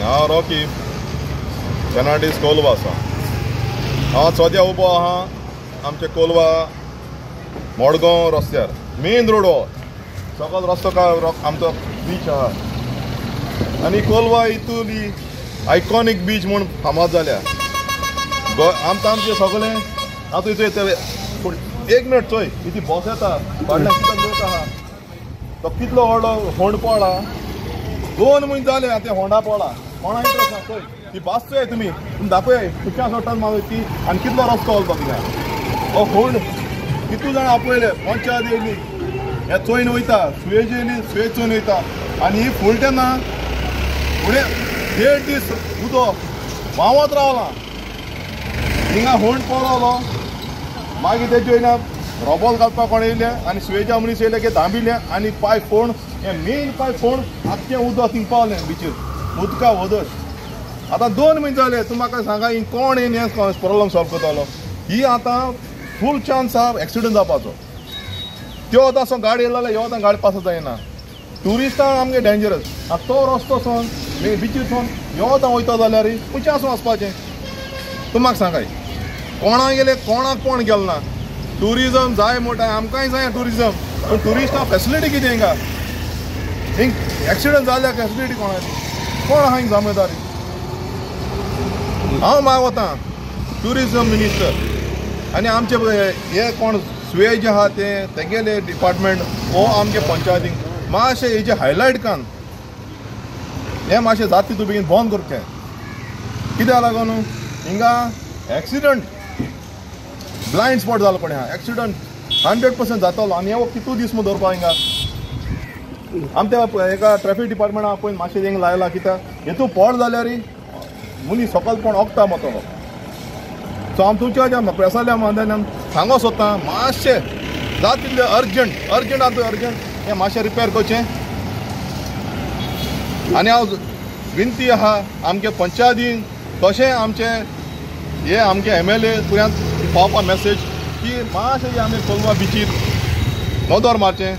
हांव रॉकी फेर्नांडीस कोलवा आसा. हांव सद्या उबो आहा आमचे कोलवा मडगांव रस्त्यार मेन रोड हो सकयल रस्तो आमचो बीच आहा आनी कोलवा हितून आयकॉनीक बीच म्हूण फामाद जाल्या. आमचे सगळे आतां थंय एक मिनट चोय इथे बस येता फाटल्यान कितलो लोक आहा तो कितलो व्हडलो होंड पळा 2 म्हयने जाले आतां होंडा पळा कोणा इंट्रस्ट ना चोय ती बस चोय तुमी दाखय तुका सोडटात म्हाका ती आनी कितलो रस्तो चलता थिंगा हो होंड कितू जाण आपयले पंचायत येयली हे चोयन वयता सुयेज येयली सुयेज चोयन वयता आनी ही फूल तेन्ना फुडें 1.5 दीस उदक व्हांवत रावलां हिंगा होंड पळलो मागीर तेजे वयल्यान रोबोल घालपाक कोण येयले आनी सुयेजा मनीस येयले की धांबिले आनी पाय फोण हे मेन पाय फोण आख्खें उदक थिंग पावलें बिचीर उदका वदस. आतां 2 म्हयने जाले तूं म्हाका सांगा ही कोण येवन हें प्रॉब्लम सॉल्व करतालो. ही आतां फूल चान्स आहा एक्सिडंट जावपाचो. त्यो आतां असो गाडी येयलो जाल्यार ह्यो आतां गाडी पास जायना. ट्युरिस्टांक आमगे डेंजरस आतां तो रस्तो सोन बिचीर सोन ह्यो आतां वयता जाल्यार खंयचे आसूं वचपाचें तूं म्हाका सांगाय. कोणा गेले कोणाक कोण गेलो ना. टुरिजम जाय म्हणटा आमकांय जाय टुरिजम पूण ट्युरिस्टां फेसिलिटी कितें हिंगा हिंग एक्सिडंट जाल्यार फेसिलिटी कोणाची कोण आहा हिंग जामेदारी. हांव मागवतां ट्युरिजम मिनिस्टर आनी आमचे हे कोण सुयेज आहा ते गेले डिपार्टमेंट हो आमचे पंचायतीक मातशें हेजे हायलायट कान हें मातशें जाता तितू बेगीन बंद करचें. कित्याक लागून हिंगा एक्सिडंट ब्लायंड स्पॉट जालो पण हा एक्सिडंट 100% जातालो आनी हे कितू दीस मु दवरपा हिंगा आमच्या एका ट्रॅफिक डिपार्टमेंटा पळय मातशें हिंगा लायला कित्याक हेतू पड जाल्यार मनीस सकाळ कोण ओगता मतलो. सो हांव तुमच्या प्रेसाल्या मांद्यान सांगो सोदतां मातशें जाता तितलें अर्जंट आतां अर्जंट हें मातशें रिपेर करचें. आनी हांव विनंती आहा आमच्या पंचायतीन तशें आमचे हे आमचे MLA पर्यंत पावपा मेसेज की मातशें आमी कोलवा बिचीर नोदोर मारचें